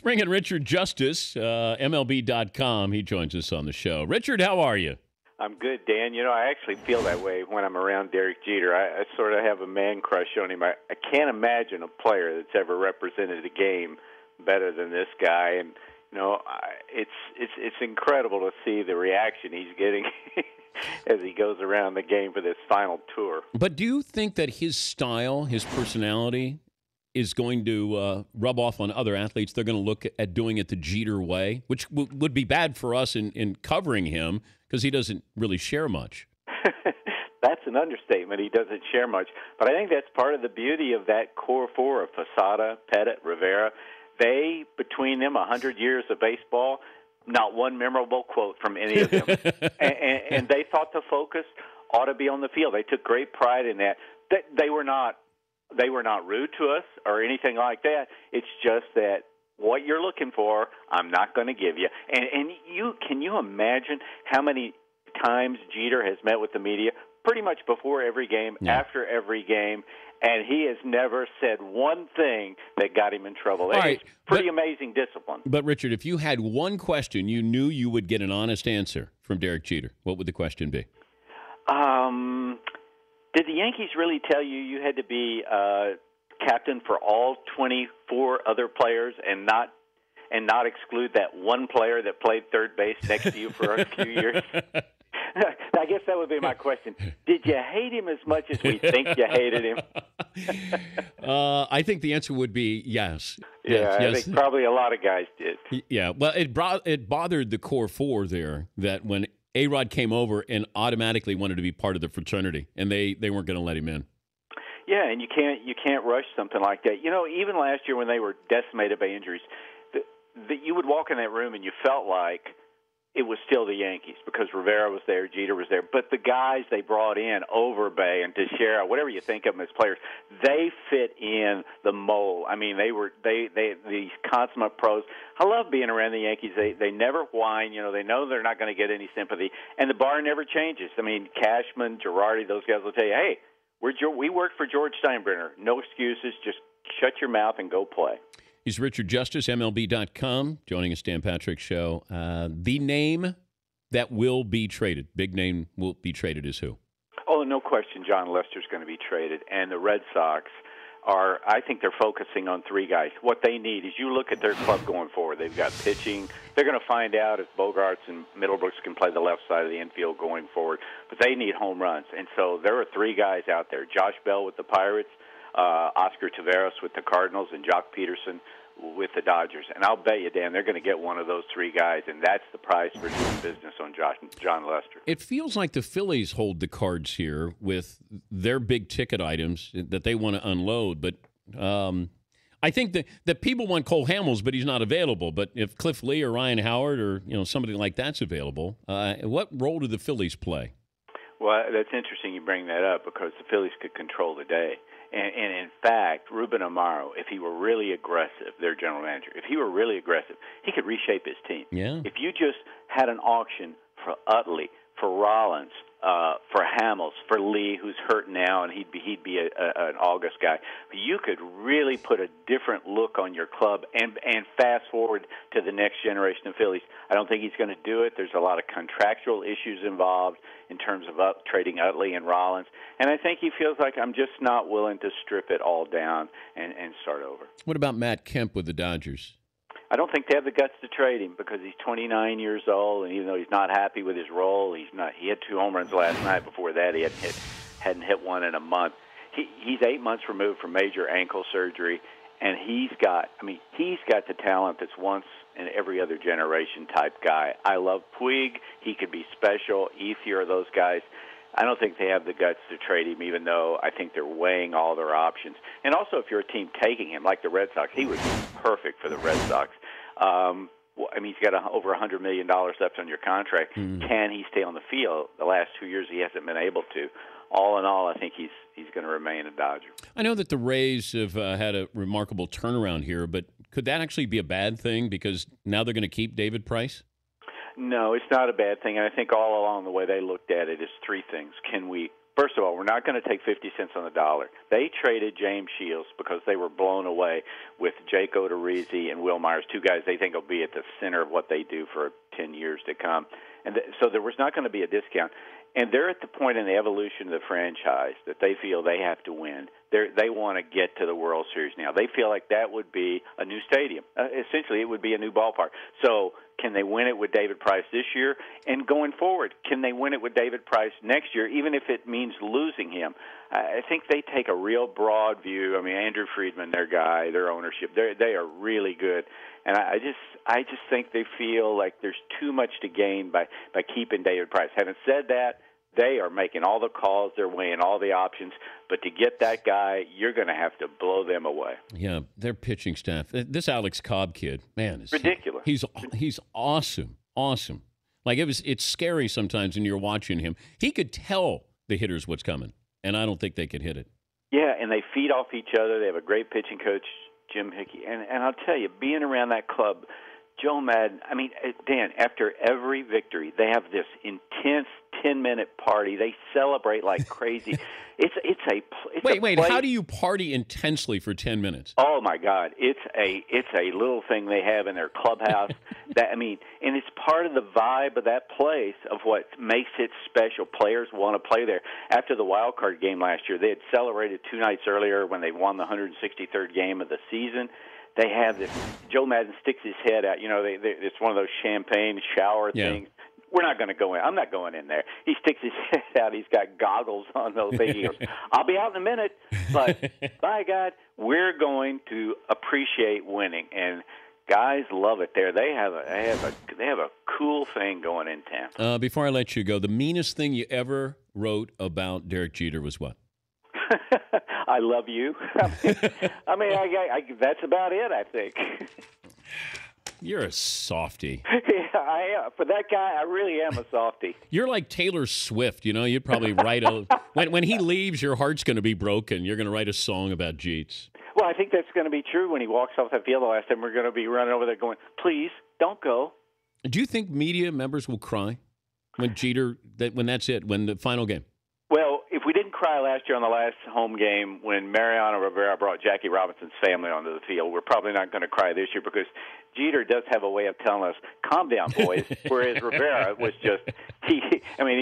bring in Richard Justice, MLB.com. He joins us on the show. Richard, how are you? I'm good, Dan. You know, I actually feel that way when I'm around Derek Jeter. I sort of have a man crush on him. I can't imagine a player that's ever represented the game better than this guy. And, you know, it's incredible to see the reaction he's getting as he goes around the game for this final tour. But do you think that his style, his personality, is going to rub off on other athletes? They're going to look at doing it the Jeter way, which would be bad for us in covering him because he doesn't really share much. That's an understatement. He doesn't share much. But I think that's part of the beauty of that core four of Posada, Pettit, Rivera. They, between them, 100 years of baseball, not one memorable quote from any of them. and they thought the focus ought to be on the field. They took great pride in that. They were not rude to us or anything like that. It's just that what you're looking for, I'm not going to give you. And can you imagine how many times Jeter has met with the media? Pretty much before every game, after every game, and he has never said one thing that got him in trouble. It's pretty amazing discipline. But, Richard, if you had one question you knew you would get an honest answer from Derek Jeter, what would the question be? Did the Yankees really tell you had to be captain for all 24 other players and not exclude that one player that played third base next to you for a few years? I guess that would be my question. Did you hate him as much as we think you hated him? I think the answer would be yes. Yeah, I think probably a lot of guys did. Yeah, well, it bothered the core four there that when A-Rod came over and automatically wanted to be part of the fraternity, and they weren't going to let him in. Yeah, and you can't rush something like that. You know, even last year when they were decimated by injuries, you would walk in that room and you felt like it was still the Yankees because Rivera was there, Jeter was there. But the guys they brought in, Overbay and Teixeira, whatever you think of them as players, they fit in the mold. I mean, they these consummate pros. I love being around the Yankees. They never whine. You know, they know they're not going to get any sympathy, and the bar never changes. I mean, Cashman, Girardi, those guys will tell you, hey, we work for George Steinbrenner. No excuses. Just shut your mouth and go play. He's Richard Justice, MLB.com, joining us, Dan Patrick Show. The name that will be traded, big name will be traded is who? Oh, no question, John Lester's going to be traded. And the Red Sox I think they're focusing on three guys. What they need is you look at their club going forward. They've got pitching. They're going to find out if Bogarts and Middlebrooks can play the left side of the infield going forward. But they need home runs. And so there are three guys out there, Josh Bell with the Pirates, Oscar Taveras with the Cardinals, and Jock Peterson with the Dodgers. And I'll bet you, Dan, they're going to get one of those three guys, and that's the price for doing business on John Lester. It feels like the Phillies hold the cards here with their big-ticket items that they want to unload. But I think that people want Cole Hamels, but he's not available. But if Cliff Lee or Ryan Howard or somebody like that's available, what role do the Phillies play? Well, that's interesting you bring that up because the Phillies could control the day. And in fact, Ruben Amaro, if he were really aggressive, their general manager, if he were really aggressive, he could reshape his team. Yeah. If you just had an auction for Utley, for Rollins, for Hamels, for Lee, who's hurt now, and he'd be an August guy. You could really put a different look on your club and fast forward to the next generation of Phillies. I don't think he's going to do it. There's a lot of contractual issues involved in terms of trading Utley and Rollins, and I think he feels like I'm just not willing to strip it all down and start over. What about Matt Kemp with the Dodgers? I don't think they have the guts to trade him because he's 29 years old, and even though he's not happy with his role, he had 2 home runs last night. Before that, he hadn't hit one in a month. He's 8 months removed from major ankle surgery, and he's got the talent that's once in every other generation type guy. I love Puig. He could be special. Ethier, those guys. I don't think they have the guts to trade him, even though I think they're weighing all their options. And also, if you're a team taking him, like the Red Sox, he would be perfect for the Red Sox. He's got over $100 million left on your contract. Can he stay on the field? The last 2 years, he hasn't been able to. All in all, I think he's going to remain a Dodger. I know that the Rays have had a remarkable turnaround here, but could that actually be a bad thing because now they're going to keep David Price? No, it's not a bad thing. And I think all along the way they looked at it is 3 things. First of all, we're not going to take 50 cents on the dollar. They traded James Shields because they were blown away with Jake Odorizzi and Will Myers, two guys they think will be at the center of what they do for 10 years to come. And so there was not going to be a discount. And they're at the point in the evolution of the franchise that they feel they have to win. They want to get to the World Series now. They feel like that would be a new stadium. Essentially, it would be a new ballpark. So can they win it with David Price this year? And going forward, can they win it with David Price next year, even if it means losing him? I think they take a real broad view. I mean, Andrew Friedman, their guy, their ownership, they are really good. And I just think they feel like there's too much to gain by keeping David Price. Having said that, they are making all the calls, they're weighing all the options, but to get that guy, you're going to have to blow them away. Yeah, their pitching staff. This Alex Cobb kid, man, is ridiculous. He's awesome. Like it's scary sometimes when you're watching him. He could tell the hitters what's coming, and I don't think they could hit it. Yeah, and they feed off each other. They have a great pitching coach, Jim Hickey, and I'll tell you, being around that club, Joe Madden, I mean, Dan, after every victory, they have this intense 10-minute party. They celebrate like crazy. Wait, how do you party intensely for 10 minutes? Oh my God, it's a little thing they have in their clubhouse. And it's part of the vibe of that place of what makes it special. Players want to play there. After the wild card game last year, they had celebrated 2 nights earlier when they won the 163rd game of the season. They have this. Joe Madden sticks his head out. You know, it's one of those champagne shower things. We're not going to go in. I'm not going in there. He sticks his head out. He's got goggles on those things. He goes, I'll be out in a minute. But, by God, we're going to appreciate winning. And guys love it there. They have a cool thing going in Tampa. Before I let you go, the meanest thing you ever wrote about Derek Jeter was what? I love you. I mean, that's about it, I think. You're a softie. Yeah, I am. For that guy, I really am a softie. You're like Taylor Swift. You know, you'd probably write when he leaves, your heart's going to be broken. You're going to write a song about Jeets. Well, I think that's going to be true when he walks off that field the last time. We're going to be running over there going, please, don't go. Do you think media members will cry when when that's it, when the final game? Well, if we didn't cry last year on the last home game when Mariano Rivera brought Jackie Robinson's family onto the field, we're probably not going to cry this year because Jeter does have a way of telling us, calm down, boys, whereas Rivera was just, he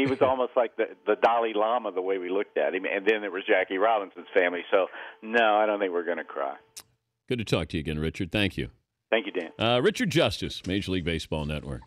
was almost like the Dalai Lama the way we looked at him, and then there was Jackie Robinson's family. So, no, I don't think we're going to cry. Good to talk to you again, Richard. Thank you. Thank you, Dan. Richard Justice, Major League Baseball Network.